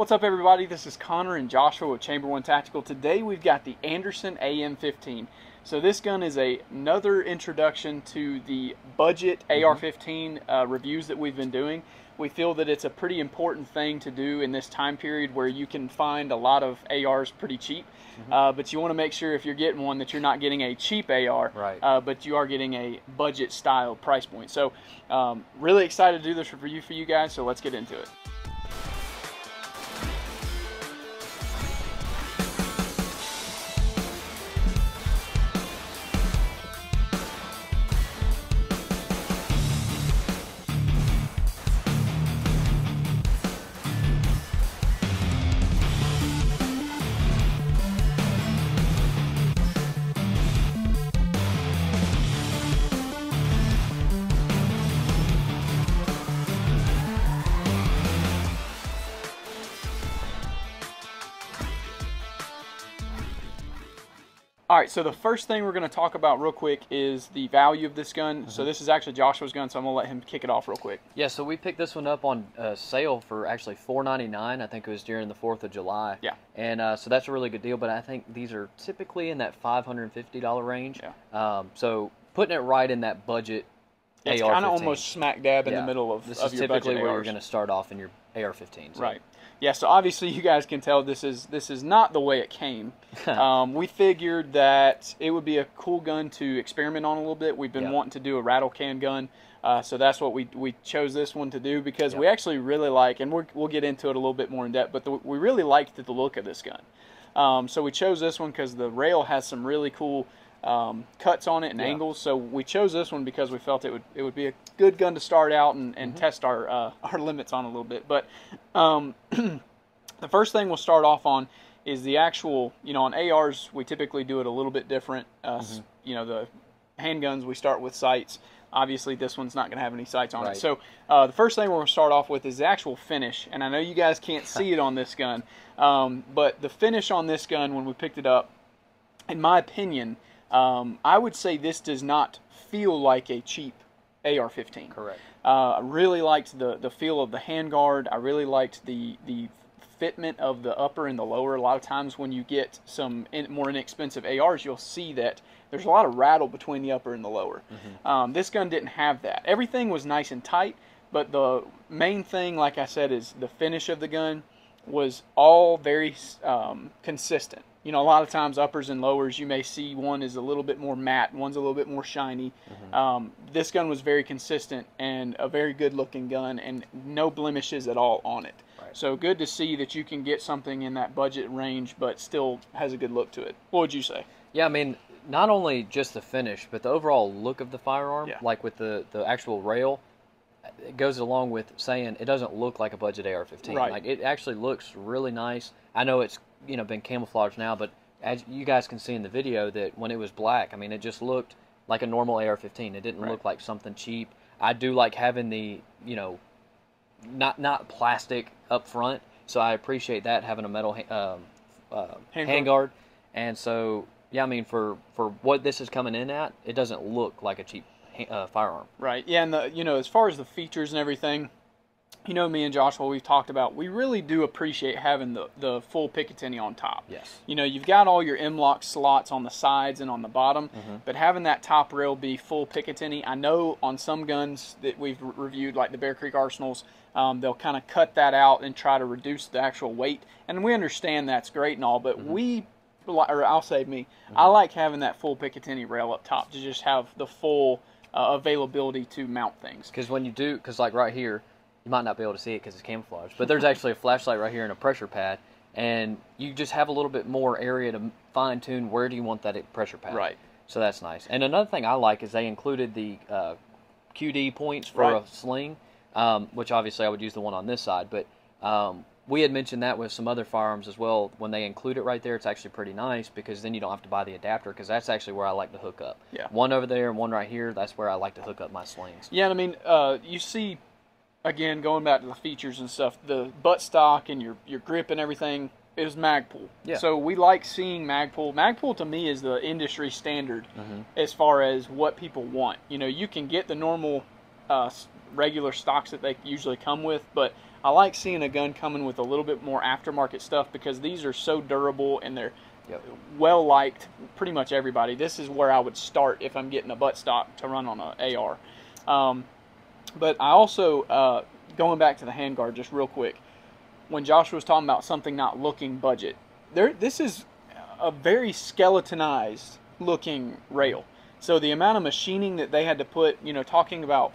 What's up, everybody? This is Connor and Joshua with Chamber One Tactical. Today we've got the Anderson AM-15. So this gun is another introduction to the budget AR-15 reviews that we've been doing. We feel that it's a pretty important thing to do in this time period where you can find a lot of ARs pretty cheap. But you want to make sure if you're getting one that you're not getting a cheap AR, but you are getting a budget style price point. So really excited to do this review for you guys, so let's get into it. Alright, so the first thing we're going to talk about real quick is the value of this gun. So this is actually Joshua's gun, so I'm going to let him kick it off real quick. Yeah, so we picked this one up on sale for actually $4.99. I think it was during the 4th of July. Yeah. And so that's a really good deal, but I think these are typically in that $550 range. Yeah. So putting it right in that budget it's AR-15. kind of almost smack dab in the middle of this your is typically budget where ARs. you're going to start off in your AR-15. So. Right. Yeah, so obviously you guys can tell this is not the way it came. We figured that it would be a cool gun to experiment on a little bit. We've been wanting to do a rattle can gun, so that's what we chose this one to do because we actually really like, and we'll get into it a little bit more in depth, but we really liked the look of this gun. So we chose this one because the rail has some really cool cuts on it and angles. So we chose this one because we felt it would be a good gun to start out and test our limits on a little bit. But the first thing we'll start off on is the actual, on ARs we typically do it a little bit different. The handguns we start with sights. Obviously this one's not going to have any sights on it. So the first thing we're going to start off with is the actual finish. And I know you guys can't see it on this gun, but the finish on this gun when we picked it up, in my opinion, I would say this does not feel like a cheap AR-15. Correct. I really liked the feel of the handguard. I really liked the fitment of the upper and the lower. A lot of times when you get some more inexpensive ARs, you'll see that there's a lot of rattle between the upper and the lower. This gun didn't have that. Everything was nice and tight, but the main thing, like I said, is the finish of the gun was all very consistent. A lot of times uppers and lowers, you may see one is a little bit more matte, one's a little bit more shiny. This gun was very consistent and a very good looking gun and no blemishes at all on it. So good to see that you can get something in that budget range but still has a good look to it. What would you say? Yeah, I mean, not only just the finish, but the overall look of the firearm, like with the actual rail, it goes along with saying it doesn't look like a budget AR-15. Like it actually looks really nice. I know it's been camouflaged now, but as you guys can see in the video that when it was black, I mean it just looked like a normal AR-15. It didn't look like something cheap. I do like having the not plastic up front, so I appreciate that, having a metal handguard. And so yeah, I mean for what this is coming in at, it doesn't look like a cheap firearm. Right. Yeah, and as far as the features and everything, me and Joshua, we've talked about, we really do appreciate having the full Picatinny on top. Yes. You've got all your M-LOK slots on the sides and on the bottom, but having that top rail be full Picatinny, I know on some guns that we've reviewed, like the Bear Creek Arsenals, they'll kind of cut that out and try to reduce the actual weight, and we understand that's great and all, but I'll say me, I like having that full Picatinny rail up top to just have the full availability to mount things. Because when you do, like right here, you might not be able to see it because it's camouflaged, but there's actually a flashlight right here and a pressure pad, and you just have a little bit more area to fine-tune where do you want that pressure pad. Right. So that's nice. And another thing I like is they included the QD points for a sling, which obviously I would use the one on this side, but we had mentioned that with some other firearms as well. When they include it right there, it's actually pretty nice because then you don't have to buy the adapter, because that's actually where I like to hook up. Yeah. One over there and one right here, that's where I like to hook up my slings. Yeah, I mean, you see, again, going back to the features and stuff, the buttstock and your grip and everything is Magpul. Yeah. So we like seeing Magpul. Magpul to me is the industry standard as far as what people want. You know, you can get the normal regular stocks that they usually come with, but I like seeing a gun coming with a little bit more aftermarket stuff because these are so durable and they're well liked pretty much everybody. This is where I would start if I'm getting a buttstock to run on an AR. But I also, going back to the handguard just real quick, when Joshua was talking about something not looking budget, this is a very skeletonized looking rail. So the amount of machining that they had to put, you know, talking about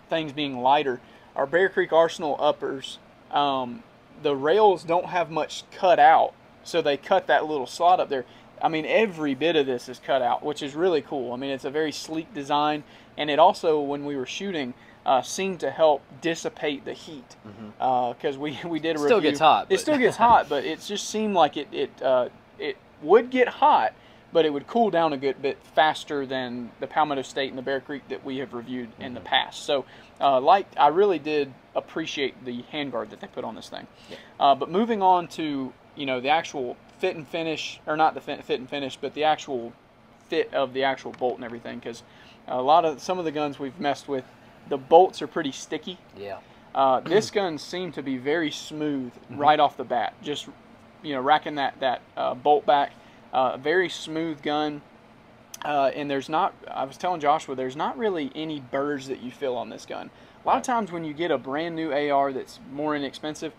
things being lighter, our Bear Creek Arsenal uppers, the rails don't have much cut out, so they cut that little slot up there. I mean, every bit of this is cut out, which is really cool. I mean, it's a very sleek design, and it also, when we were shooting, seemed to help dissipate the heat, because we did a review. It still gets hot. It still gets hot, but it just seemed like it would get hot, but it would cool down a good bit faster than the Palmetto State and the Bear Creek that we have reviewed in the past. So, I really did appreciate the handguard that they put on this thing. Yeah. But moving on to, you know, the actual fit and finish, or not the fit and finish, but the actual fit of the actual bolt and everything, because some of the guns we've messed with, the bolts are pretty sticky. Yeah. This gun seemed to be very smooth right off the bat. Just, you know, racking that bolt back. Very smooth gun. And there's not, I was telling Joshua, there's not really any burrs that you feel on this gun. A lot of times when you get a brand new AR that's more inexpensive,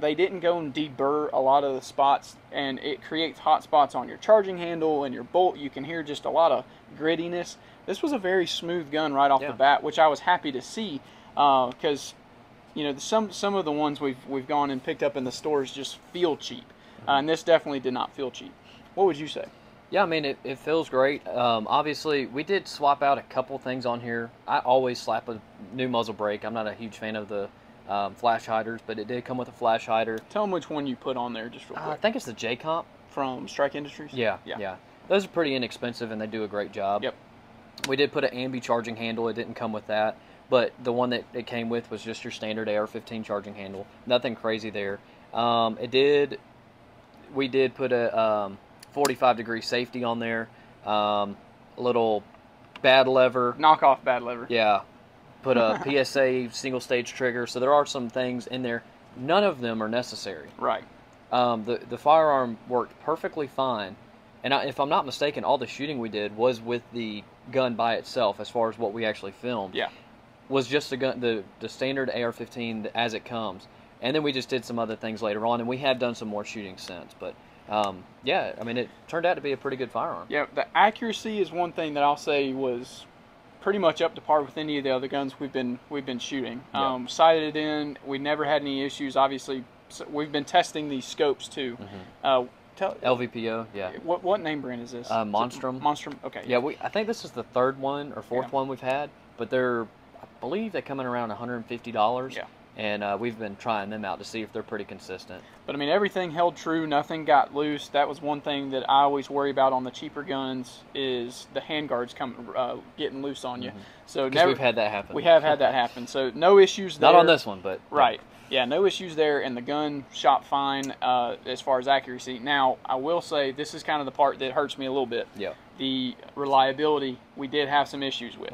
they didn't go and deburr a lot of the spots, and it creates hot spots on your charging handle and your bolt. You can hear just a lot of grittiness. This was a very smooth gun right off the bat, which I was happy to see, because you know, some of the ones we've gone and picked up in the stores just feel cheap, and this definitely did not feel cheap. What would you say? Yeah, I mean, it feels great. Obviously, we did swap out a couple things on here. I always slap a new muzzle brake. I'm not a huge fan of the flash hiders, but it did come with a flash hider. Tell them which one you put on there just real quick. I think it's the J-Comp. From Strike Industries? Yeah. Those are pretty inexpensive, and they do a great job. Yep. We did put an ambi charging handle. It didn't come with that, but the one that it came with was just your standard AR-15 charging handle. Nothing crazy there. We did put a 45-degree safety on there. A little bad lever. Knockoff bad lever. Yeah. Put a PSA single-stage trigger. So there are some things in there. None of them are necessary. Right. The firearm worked perfectly fine. And if I'm not mistaken, all the shooting we did was with the gun by itself, as far as what we actually filmed. Yeah. Was just the gun, the standard AR-15 as it comes. And then we just did some other things later on, and we have done some more shooting since. But yeah, I mean, it turned out to be a pretty good firearm. Yeah, the accuracy is one thing that I'll say was pretty much up to par with any of the other guns we've been shooting. Yeah. Sighted it in, we never had any issues. Obviously, we've been testing these scopes too. LVPO, yeah. What name brand is this? Monstrum. Monstrum, okay. Yeah, I think this is the third one or fourth one we've had, but I believe they come in around $150. Yeah. And we've been trying them out to see if they're pretty consistent. But I mean, everything held true. Nothing got loose. That was one thing that I always worry about on the cheaper guns, is the handguards getting loose on you. So because we've had that happen. We have had that happen. So no issues there. Not on this one, but right. Yeah, no issues there, and the gun shot fine as far as accuracy. Now, I will say this is kind of the part that hurts me a little bit. Yeah. The reliability, we did have some issues with.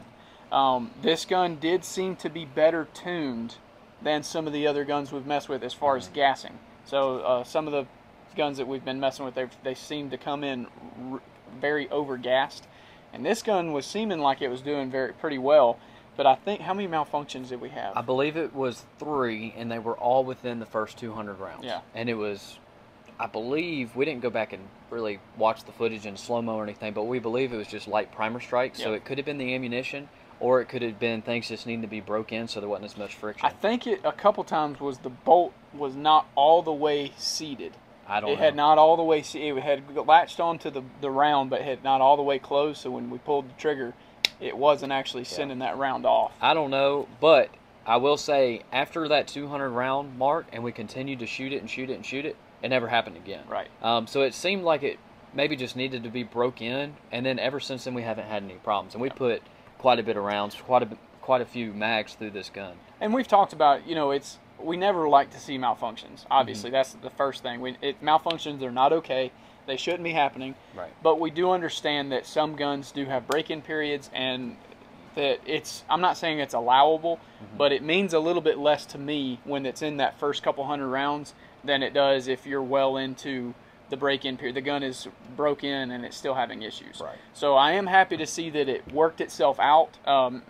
This gun did seem to be better tuned than some of the other guns we've messed with as far as gassing. So some of the guns that we've been messing with, they seem to come in very over-gassed. And this gun was seeming like it was doing pretty well. But I think, how many malfunctions did we have? I believe it was 3, and they were all within the first 200 rounds. Yeah. And it was, I believe, we didn't go back and really watch the footage in slow-mo or anything, but we believe it was just light primer strikes. Yep. So it could have been the ammunition, or it could have been things just needing to be broke in so there wasn't as much friction. I think a couple times was the bolt was not all the way seated. It had not all the way, it had latched onto the round, but had not all the way closed, so when we pulled the trigger, it wasn't actually sending that round off. I don't know, but I will say, after that 200 round mark, and we continued to shoot it and shoot it and shoot it, it never happened again. Right. So it seemed like it maybe just needed to be broke in, and then ever since then we haven't had any problems. And we put quite a bit of rounds, quite a few mags through this gun. And we've talked about, you know, we never like to see malfunctions. Obviously, that's the first thing. Malfunctions are not okay. They shouldn't be happening. Right. But we do understand that some guns do have break-in periods, and that I'm not saying it's allowable, but it means a little bit less to me when it's in that first couple hundred rounds than it does if you're well into the break-in period. The gun is broke in and it's still having issues. Right. So I am happy to see that it worked itself out.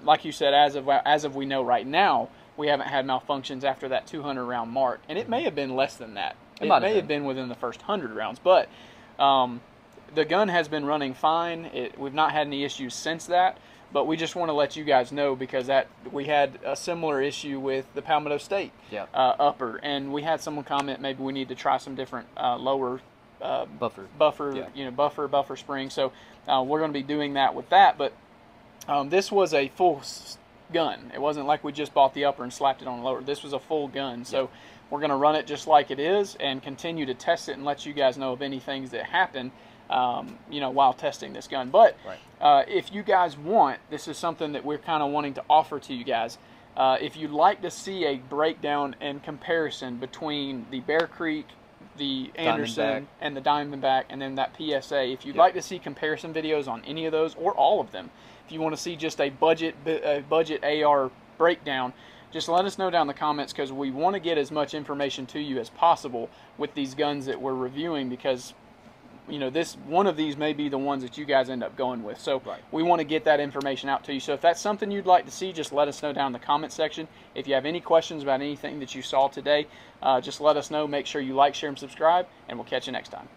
Like you said, as of we know right now, we haven't had malfunctions after that 200 round mark, and it may have been less than that. It may have been within the first 100 rounds, but the gun has been running fine. We've not had any issues since that, but we just want to let you guys know because we had a similar issue with the Palmetto State upper, and we had someone comment maybe we need to try some different lower buffer, buffer spring. So we're going to be doing that with that, but this was a full gun. It wasn't like we just bought the upper and slapped it on lower. This was a full gun. So we're going to run it just like it is and continue to test it and let you guys know of any things that happen while testing this gun. But if you guys want, this is something that we're kind of wanting to offer to you guys. If you'd like to see a breakdown and comparison between the Bear Creek, the Anderson, and the Diamondback, and then that PSA, if you'd like to see comparison videos on any of those or all of them, if you want to see just a budget AR breakdown, just let us know down in the comments, because we want to get as much information to you as possible with these guns that we're reviewing, because one of these may be the ones that you guys end up going with. So we want to get that information out to you. So if that's something you'd like to see, just let us know down in the comment section. If you have any questions about anything that you saw today, just let us know. Make sure you like, share, and subscribe, and we'll catch you next time.